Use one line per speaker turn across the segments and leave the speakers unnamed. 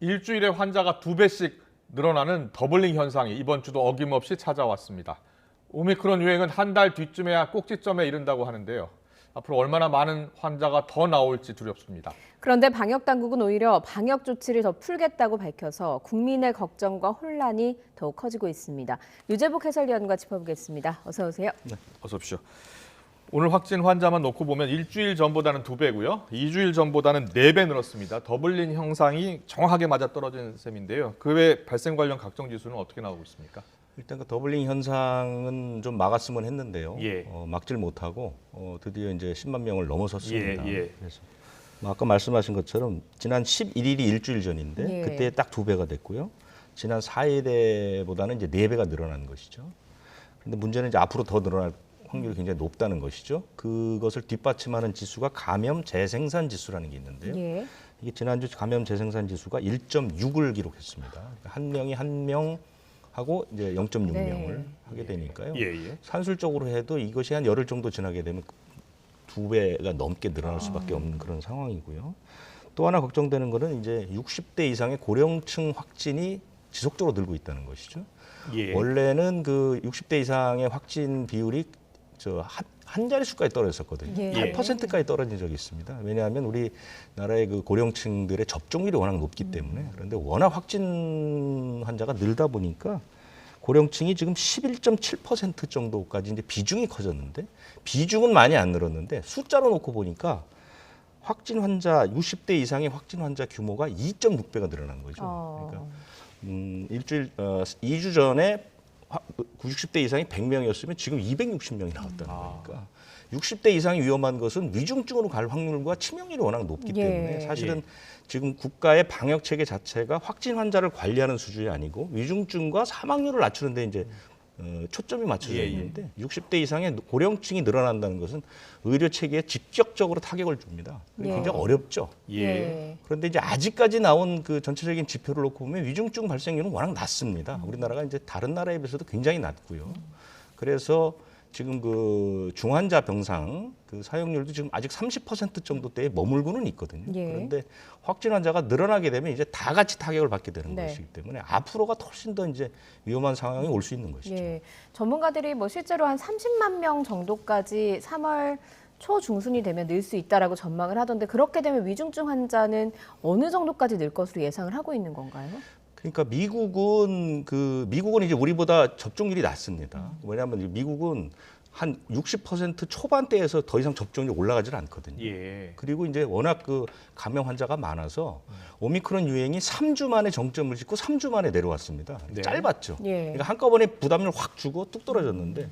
일주일에 환자가 2배씩 늘어나는 더블링 현상이 이번 주도 어김없이 찾아왔습니다. 오미크론 유행은 한 달 뒤쯤에야 꼭지점에 이른다고 하는데요. 앞으로 얼마나 많은 환자가 더 나올지 두렵습니다.
그런데 방역당국은 오히려 방역 조치를 더 풀겠다고 밝혀서 국민의 걱정과 혼란이 더욱 커지고 있습니다. 유재복 해설위원과 짚어보겠습니다. 어서 오세요.
네, 어서 오십시오. 오늘 확진 환자만 놓고 보면 일주일 전보다는 2배고요. 2주일 전보다는 4배 늘었습니다. 더블링 형상이 정확하게 맞아떨어진 셈인데요. 그 외 발생 관련 각종 지수는 어떻게 나오고 있습니까?
일단 그 더블링 현상은 좀 막았으면 했는데요.
예.
막질 못하고 드디어 이제 10만 명을 넘어섰습니다.
예.
그래서 아까 말씀하신 것처럼 지난 11일이 일주일 전인데
예.
그때 딱 2배가 됐고요. 지난 4일에보다는 이제 4배가 늘어난 것이죠. 그런데 문제는 이제 앞으로 더 늘어날 확률이 굉장히 높다는 것이죠. 그것을 뒷받침하는 지수가 감염 재생산 지수라는 게 있는데요.
예.
이게 지난주 감염 재생산 지수가 1.6을 기록했습니다. 그러니까 한 명이 한 명 하고 이제 0.6명을
네.
하게 되니까요.
예.
산술적으로 해도 이것이 한 열흘 정도 지나게 되면 2배가 넘게 늘어날 수밖에 없는 그런 상황이고요. 또 하나 걱정되는 것은 이제 60대 이상의 고령층 확진이 지속적으로 늘고 있다는 것이죠.
예.
원래는 그 60대 이상의 확진 비율이 한 자릿수까지 떨어졌었거든요.
예.
8%까지 떨어진 적이 있습니다. 왜냐하면 우리나라의 그 고령층들의 접종률이 워낙 높기 때문에. 그런데 워낙 확진 환자가 늘다 보니까 고령층이 지금 11.7% 정도까지 이제 비중이 커졌는데, 비중은 많이 안 늘었는데 숫자로 놓고 보니까 확진 환자 60대 이상의 확진 환자 규모가 2.6배가 늘어난 거죠. 그러니까 일주일 2주 전에 60대 이상이 100명이었으면 지금 260명이 나왔다는 거니까 60대 이상이 위험한 것은 위중증으로 갈 확률과 치명률이 워낙 높기 때문에 사실은 지금 국가의 방역 체계 자체가 확진 환자를 관리하는 수준이 아니고 위중증과 사망률을 낮추는 데 이제 초점이 맞춰져 있는데 60대 이상의 고령층이 늘어난다는 것은 의료 체계에 직접적으로 타격을 줍니다. 굉장히 어렵죠. 그런데 이제 아직까지 나온 그 전체적인 지표를 놓고 보면 위중증 발생률은 워낙 낮습니다. 우리나라가 이제 다른 나라에 비해서도 굉장히 낮고요. 그래서 지금 그 중환자 병상 그 사용률도 지금 아직 30% 정도대에 머물고는 있거든요. 그런데 확진 환자가 늘어나게 되면 이제 다 같이 타격을 받게 되는 것이기 때문에 앞으로가 훨씬 더 이제 위험한 상황이 올 수 있는 것이죠.
전문가들이 뭐 실제로 한 30만 명 정도까지 3월 초중순이 되면 늘 수 있다라고 전망을 하던데 그렇게 되면 위중증 환자는 어느 정도까지 늘 것으로 예상을 하고 있는 건가요?
그러니까 미국은 이제 우리보다 접종률이 낮습니다. 왜냐하면 미국은 한 60% 초반대에서 더 이상 접종률이 올라가질 않거든요. 그리고 이제 워낙 그 감염 환자가 많아서 오미크론 유행이 3주 만에 정점을 찍고 3주 만에 내려왔습니다. 짧았죠. 그러니까 한꺼번에 부담을 확 주고 뚝 떨어졌는데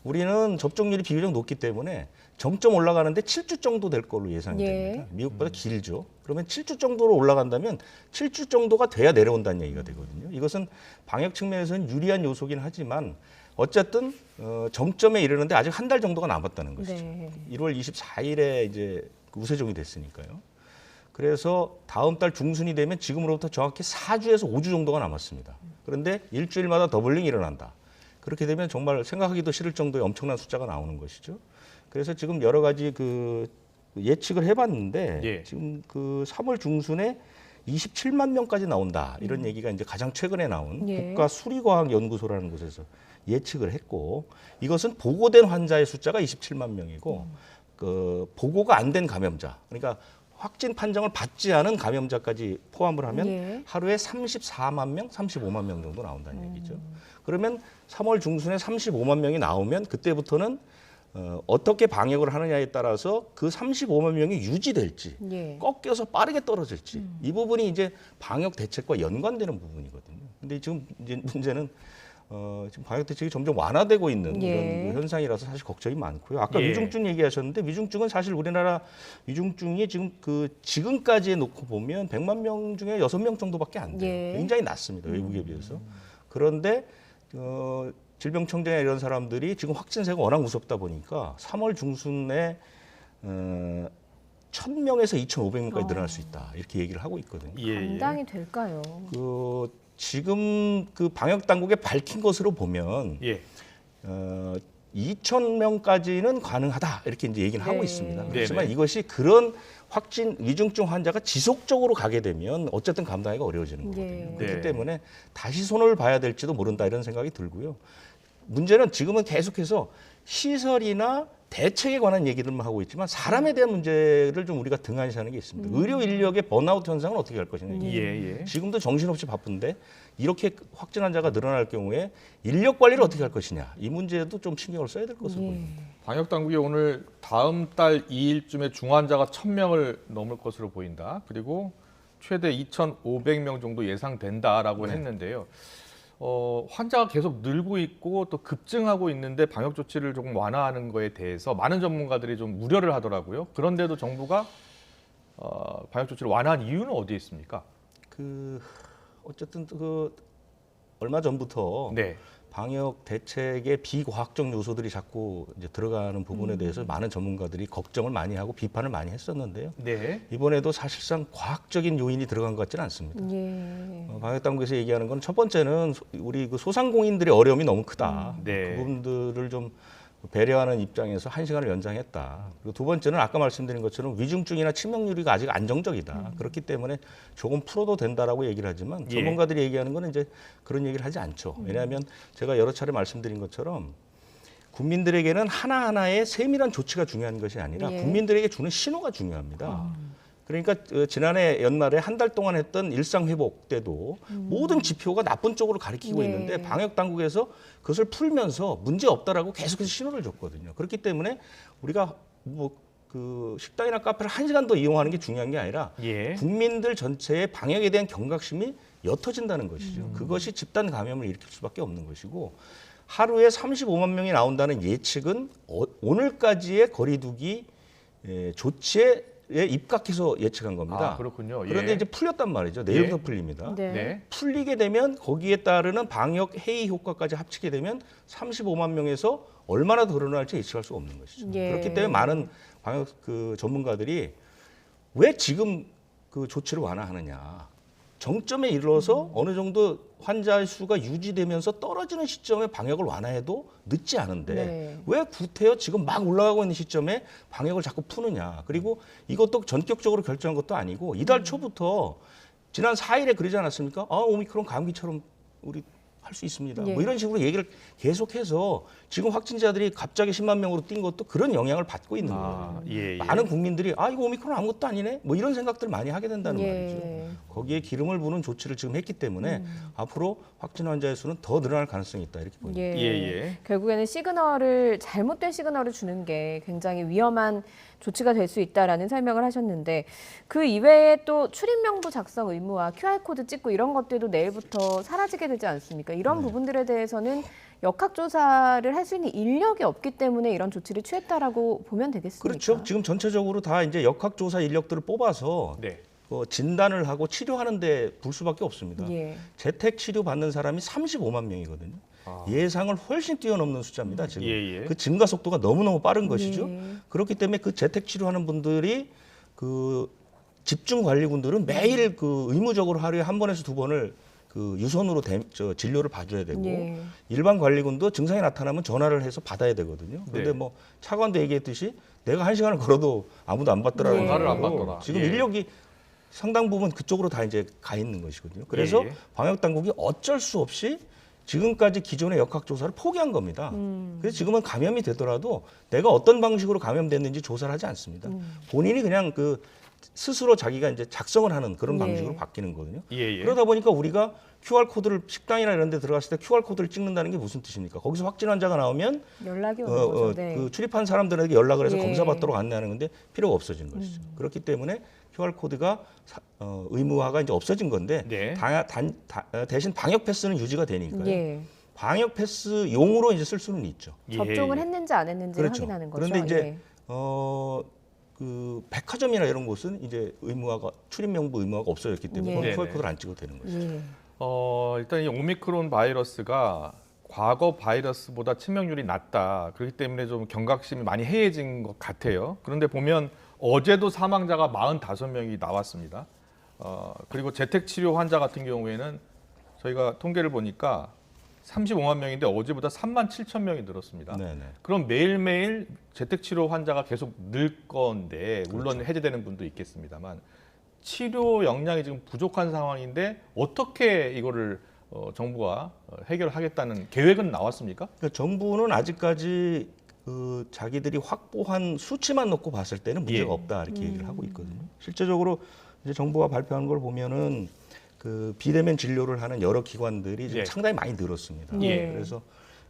우리는 접종률이 비교적 높기 때문에 정점 올라가는데 7주 정도 될 걸로 예상이 됩니다. 미국보다 길죠. 그러면 7주 정도로 올라간다면 7주 정도가 돼야 내려온다는 얘기가 되거든요. 이것은 방역 측면에서는 유리한 요소긴 하지만 어쨌든 정점에 이르는데 아직 한 달 정도가 남았다는 것이죠. 1월 24일에 이제 우세종이 됐으니까요. 그래서 다음 달 중순이 되면 지금으로부터 정확히 4주에서 5주 정도가 남았습니다. 그런데 일주일마다 더블링이 일어난다. 그렇게 되면 정말 생각하기도 싫을 정도의 엄청난 숫자가 나오는 것이죠. 그래서 지금 여러 가지 그 예측을 해봤는데 지금 그 3월 중순에 27만 명까지 나온다. 이런 얘기가 이제 가장 최근에 나온 국가수리과학연구소라는 곳에서 예측을 했고 이것은 보고된 환자의 숫자가 27만 명이고 그 보고가 안 된 감염자, 그러니까 확진 판정을 받지 않은 감염자까지 포함을 하면 하루에 34만 명, 35만 명 정도 나온다는 얘기죠. 그러면 3월 중순에 35만 명이 나오면 그때부터는 어떻게 방역을 하느냐에 따라서 그 35만 명이 유지될지 꺾여서 빠르게 떨어질지 이 부분이 이제 방역 대책과 연관되는 부분이거든요. 근데 지금 이제 문제는 지금 방역 대책이 점점 완화되고 있는 이런 현상이라서 사실 걱정이 많고요. 아까 위중증 얘기하셨는데 위중증은 사실 우리나라 위중증이 지금까지 놓고 보면 100만 명 중에 6명 정도밖에 안 돼요. 굉장히 낮습니다. 외국에 비해서. 그런데 질병청정이나 이런 사람들이 지금 확진세가 워낙 무섭다 보니까 3월 중순에 1,000명에서 2,500명까지 늘어날 수 있다. 이렇게 얘기를 하고 있거든요.
감당이 될까요?
지금 그 방역 당국에 밝힌 것으로 보면 2,000명까지는 가능하다 이렇게 이제 얘기는 하고 있습니다. 그렇지만 이것이 그런 위중증 환자가 지속적으로 가게 되면 어쨌든 감당하기가 어려워지는 거거든요.
예.
그렇기
네.
때문에 다시 손을 봐야 될지도 모른다 이런 생각이 들고요. 문제는 지금은 계속해서 시설이나 대책에 관한 얘기들만 하고 있지만 사람에 대한 문제를 좀 우리가 등한시하는 게 있습니다. 의료 인력의 번아웃 현상은 어떻게 할 것이냐.
예.
지금도 정신없이 바쁜데 이렇게 확진 환자가 늘어날 경우에 인력 관리를 어떻게 할 것이냐. 이 문제도 좀 신경을 써야 될 것으로 보입니다.
방역 당국이 오늘 다음 달 2일쯤에 중환자가 1,000명을 넘을 것으로 보인다. 그리고 최대 2,500명 정도 예상된다라고 했는데요. 환자가 계속 늘고 있고 또 급증하고 있는데 방역 조치를 조금 완화하는 거에 대해서 많은 전문가들이 좀 우려를 하더라고요. 그런데도 정부가 방역 조치를 완화한 이유는 어디에 있습니까?
어쨌든 얼마 전부터
네.
방역 대책의 비과학적 요소들이 자꾸 이제 들어가는 부분에 대해서 많은 전문가들이 걱정을 많이 하고 비판을 많이 했었는데요.
네.
이번에도 사실상 과학적인 요인이 들어간 것 같지는 않습니다.
예.
방역 당국에서 얘기하는 건 첫 번째는 우리 그 소상공인들의 어려움이 너무 크다.
네.
그분들을 좀 배려하는 입장에서 1시간을 연장했다. 그리고 두 번째는 아까 말씀드린 것처럼 위중증이나 치명률이 아직 안정적이다. 그렇기 때문에 조금 풀어도 된다라고 얘기를 하지만
예.
전문가들이 얘기하는 건 이제 그런 얘기를 하지 않죠. 왜냐하면 제가 여러 차례 말씀드린 것처럼 국민들에게는 하나하나의 세밀한 조치가 중요한 것이 아니라
예.
국민들에게 주는 신호가 중요합니다. 그러니까 지난해 연말에 한 달 동안 했던 일상 회복 때도 모든 지표가 나쁜 쪽으로 가리키고
예.
있는데 방역 당국에서 그것을 풀면서 문제 없다라고 계속해서 신호를 줬거든요. 그렇기 때문에 우리가 식당이나 카페를 1시간 더 이용하는 게 중요한 게 아니라
예.
국민들 전체의 방역에 대한 경각심이 옅어진다는 것이죠. 그것이 집단 감염을 일으킬 수밖에 없는 것이고 하루에 35만 명이 나온다는 예측은 오늘까지의 거리두기 조치에 입각해서 예측한 겁니다.
아, 그렇군요.
그런데
예.
이제 풀렸단 말이죠. 내일부터
예.
풀립니다.
네.
네.
풀리게 되면 거기에 따르는 방역 해이 효과까지 합치게 되면 35만 명에서 얼마나 더 늘어날지 예측할 수 없는 것이죠.
예.
그렇기 때문에 많은 방역 전문가들이 왜 지금 그 조치를 완화하느냐. 정점에 이르러서 어느 정도 환자 수가 유지되면서 떨어지는 시점에 방역을 완화해도 늦지 않은데
네.
왜 구태여 지금 막 올라가고 있는 시점에 방역을 자꾸 푸느냐. 그리고 이것도 전격적으로 결정한 것도 아니고 이달 초부터 지난 4일에 그러지 않았습니까? 오미크론 감기처럼 우리 할 수 있습니다.
예.
뭐 이런 식으로 얘기를 계속해서 지금 확진자들이 갑자기 10만 명으로 뛴 것도 그런 영향을 받고 있는 거예요.
예.
많은 국민들이 이거 오미크론 아무것도 아니네? 뭐 이런 생각들을 많이 하게 된다는
예.
말이죠. 거기에 기름을 부는 조치를 지금 했기 때문에 앞으로 확진 환자의 수는 더 늘어날 가능성이 있다 이렇게 보입니다.
예. 결국에는 잘못된 시그널을 주는 게 굉장히 위험한 조치가 될 수 있다라는 설명을 하셨는데 그 이외에 또 출입명부 작성 의무와 QR코드 찍고 이런 것들도 내일부터 사라지게 되지 않습니까? 이런 부분들에 대해서는 역학조사를 할 수 있는 인력이 없기 때문에 이런 조치를 취했다라고 보면 되겠습니까?
그렇죠. 지금 전체적으로 다 이제 역학조사 인력들을 뽑아서
네.
진단을 하고 치료하는데 불 수밖에 없습니다.
예.
재택 치료 받는 사람이 35만 명이거든요. 예상을 훨씬 뛰어넘는 숫자입니다. 지금
예.
그 증가 속도가 너무너무 빠른 것이죠.
예.
그렇기 때문에 그 재택 치료하는 분들이 그 집중 관리군들은 매일 그 의무적으로 하루에 한 번에서 두 번을 그 유선으로 진료를 봐줘야 되고
예.
일반 관리군도 증상이 나타나면 전화를 해서 받아야 되거든요. 그런데
네.
뭐 차관도 얘기했듯이 내가 1시간을 걸어도 아무도 안 받더라고요.
전화를 안 받더라.
지금
예.
인력이 상당 부분 그쪽으로 다 이제 가 있는 것이거든요. 그래서
예.
방역 당국이 어쩔 수 없이 지금까지 기존의 역학조사를 포기한 겁니다. 그래서 지금은 감염이 되더라도 내가 어떤 방식으로 감염됐는지 조사를 하지 않습니다. 본인이 그냥 스스로 자기가 이제 작성을 하는 그런
예.
방식으로 바뀌는 거거든요.
예.
그러다 보니까 우리가 QR코드를 식당이나 이런 데 들어갔을 때 QR코드를 찍는다는 게 무슨 뜻입니까? 거기서 확진 환자가 나오면
연락이 오는 거죠. 네.
그 출입한 사람들에게 연락을 해서
예.
검사받도록 안내하는 건데 필요가 없어진 것이죠. 그렇기 때문에 QR코드가 의무화가 이제 없어진 건데
네.
대신 방역 패스는 유지가 되니까요.
예.
방역 패스용으로 이제 쓸 수는 있죠.
접종을 했는지 안 했는지
그렇죠.
확인하는 거죠.
그런데 이제
예.
그 백화점이나 이런 곳은 이제 출입 명부 의무화가 없어졌기 때문에
예.
거기
네네.
QR코드를 안 찍어도 되는 거죠.
예.
일단 이 오미크론 바이러스가 과거 바이러스보다 치명률이 낮다. 그렇기 때문에 좀 경각심이 많이 해이해진 것 같아요. 그런데 보면 어제도 사망자가 45명이 나왔습니다. 그리고 재택치료 환자 같은 경우에는 저희가 통계를 보니까 35만 명인데 어제보다 3만 7천 명이 늘었습니다.
네네.
그럼 매일매일 재택치료 환자가 계속 늘 건데 물론
그렇죠.
해제되는 분도 있겠습니다만 치료 역량이 지금 부족한 상황인데 어떻게 이거를 정부가 해결하겠다는 계획은 나왔습니까?
그러니까 정부는 아직까지 그 자기들이 확보한 수치만 놓고 봤을 때는 문제가
예.
없다 이렇게 얘기를 하고 있거든요. 실제적으로 이제 정부가 발표한 걸 보면은 그 비대면 진료를 하는 여러 기관들이 지금
예.
상당히 많이 늘었습니다.
예.
그래서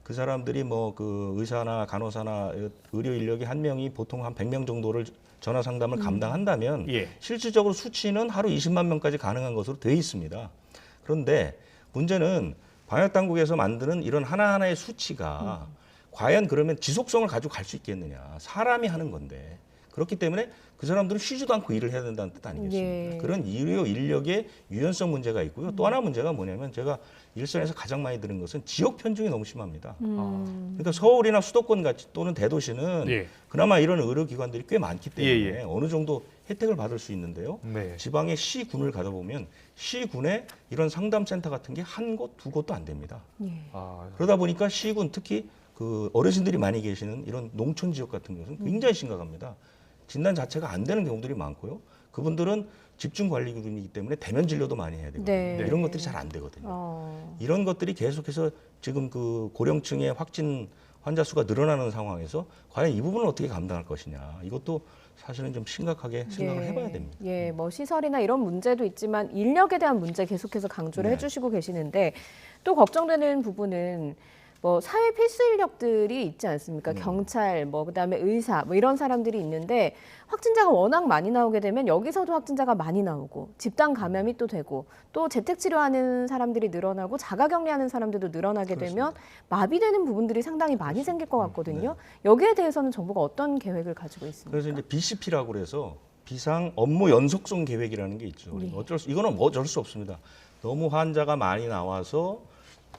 그 사람들이 뭐 그 의사나 간호사나 의료 인력이 한 명이 보통 한 100명 정도를 전화 상담을 감당한다면
예.
실질적으로 수치는 하루 20만 명까지 가능한 것으로 되어 있습니다. 그런데 문제는 방역 당국에서 만드는 이런 하나하나의 수치가 과연 그러면 지속성을 가지고 갈 수 있겠느냐. 사람이 하는 건데. 그렇기 때문에 그 사람들은 쉬지도 않고 일을 해야 된다는 뜻 아니겠습니까?
예.
그런 의료 인력의 유연성 문제가 있고요. 또 하나 문제가 뭐냐면 제가 일선에서 가장 많이 들은 것은 지역 편중이 너무 심합니다. 그러니까 서울이나 수도권 같이 또는 대도시는
예.
그나마 이런 의료기관들이 꽤 많기 때문에
예, 예.
어느 정도 혜택을 받을 수 있는데요.
네.
지방의 시군을 가다 보면 시군에 이런 상담센터 같은 게 한 곳, 두 곳도 안 됩니다.
예.
아,
그러다 보니까 시군 특히 그 어르신들이 많이 계시는 이런 농촌 지역 같은 경우는 굉장히 심각합니다. 진단 자체가 안 되는 경우들이 많고요. 그분들은 집중 관리군이기 때문에 대면 진료도 많이 해야 되거든요.
네.
이런 것들이 잘 안 되거든요.
어.
이런 것들이 계속해서 지금 그 고령층의 확진 환자 수가 늘어나는 상황에서 과연 이 부분을 어떻게 감당할 것이냐. 이것도 사실은 좀 심각하게 생각을 해봐야 됩니다.
예, 뭐 시설이나 이런 문제도 있지만 인력에 대한 문제 계속해서 강조를
네.
해주시고 계시는데 또 걱정되는 부분은 뭐 사회 필수 인력들이 있지 않습니까? 경찰, 뭐 그다음에 의사, 뭐 이런 사람들이 있는데 확진자가 워낙 많이 나오게 되면 여기서도 확진자가 많이 나오고 집단 감염이 또 되고 또 재택 치료하는 사람들이 늘어나고 자가격리하는 사람들도 늘어나게 되면 마비되는 부분들이 상당히 많이 생길 것 같거든요. 여기에 대해서는 정부가 어떤 계획을 가지고 있습니까?
그래서 이제 BCP라고 그래서 비상 업무 연속성 계획이라는 게 있죠.
네.
이거는 뭐 어쩔 수 없습니다. 너무 환자가 많이 나와서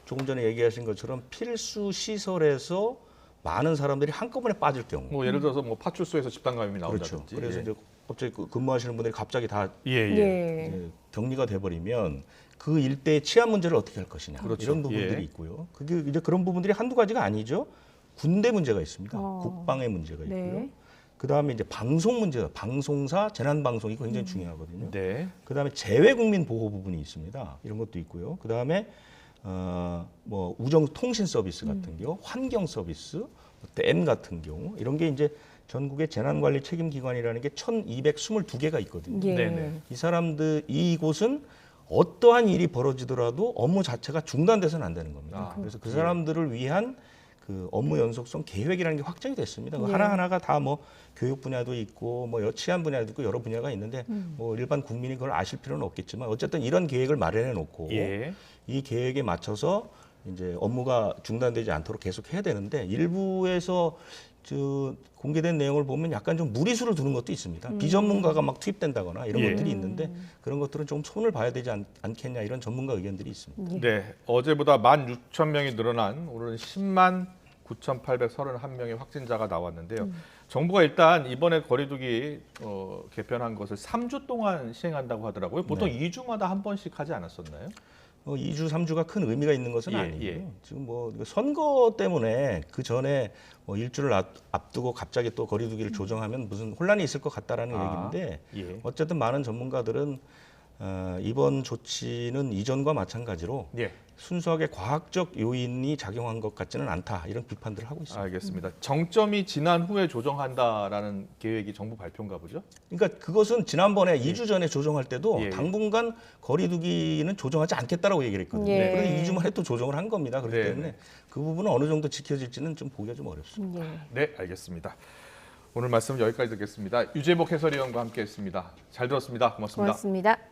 조금 전에 얘기하신 것처럼 필수 시설에서 많은 사람들이 한꺼번에 빠질 경우.
뭐 예를 들어서 뭐 파출소에서 집단 감염이
그렇죠.
나온다든지.
그래서
예.
이제 갑자기 근무하시는 분들이 갑자기 다
예, 예.
예.
이제 격리가 돼버리면 그 일대의 치안 문제를 어떻게 할 것이냐.
그렇죠.
이런 부분들이
예.
있고요. 그게 이제 그런 부분들이 한두 가지가 아니죠. 군대 문제가 있습니다.
어.
국방의 문제가 있고요.
네.
그다음에 이제 방송 문제가 방송사 재난 방송이 굉장히 중요하거든요.
네.
그다음에 재외 국민 보호 부분이 있습니다. 이런 것도 있고요. 그다음에 뭐 우정 통신 서비스 같은 경우, 환경 서비스, 댐 같은 경우 이런 게 이제 전국의 재난 관리 책임 기관이라는 게 1,222개가 있거든요.
예.
네네.
이 사람들 이곳은 어떠한 일이 벌어지더라도 업무 자체가 중단돼서는 안 되는 겁니다.
아,
그래서 그 사람들을 위한 그 업무 연속성 계획이라는 게 확정이 됐습니다. 그
예.
하나하나가 다 뭐 교육 분야도 있고 뭐 치안 분야도 있고 여러 분야가 있는데 뭐 일반 국민이 그걸 아실 필요는 없겠지만 어쨌든 이런 계획을 마련해 놓고
예.
이 계획에 맞춰서 이제 업무가 중단되지 않도록 계속 해야 되는데 일부에서 공개된 내용을 보면 약간 좀 무리수를 두는 것도 있습니다. 비전문가가 막 투입된다거나 이런
예.
것들이 있는데 그런 것들은 좀 손을 봐야 되지 않겠냐 이런 전문가 의견들이 있습니다.
네, 어제보다 16,000명이 늘어난 오늘은 10만 9,831명의 확진자가 나왔는데요. 정부가 일단 이번에 거리두기 개편한 것을 3주 동안 시행한다고 하더라고요. 보통 2주마다 한 번씩 하지 않았었나요?
2주, 3주가 큰 의미가 있는 것은
예,
아니고요.
예.
지금 뭐 선거 때문에 그 전에 뭐 일주를 앞두고 갑자기 또 거리두기를 조정하면 무슨 혼란이 있을 것 같다라는 얘기인데
예.
어쨌든 많은 전문가들은 이번 조치는 이전과 마찬가지로
예.
순수하게 과학적 요인이 작용한 것 같지는 않다 이런 비판들을 하고 있습니다.
알겠습니다. 정점이 지난 후에 조정한다라는 계획이 정부 발표인가 보죠?
그러니까 그것은 지난번에 2주 전에 조정할 때도
예.
당분간 거리두기는 조정하지 않겠다라고 얘기를 했거든요.
예.
그런데 2주 만에 또 조정을 한 겁니다. 그렇기
네,
때문에
네.
그 부분은 어느 정도 지켜질지는 좀 보기가 좀 어렵습니다.
예.
네, 알겠습니다. 오늘 말씀 여기까지 듣겠습니다. 유재복 해설위원과 함께했습니다. 잘 들었습니다. 고맙습니다.
고맙습니다.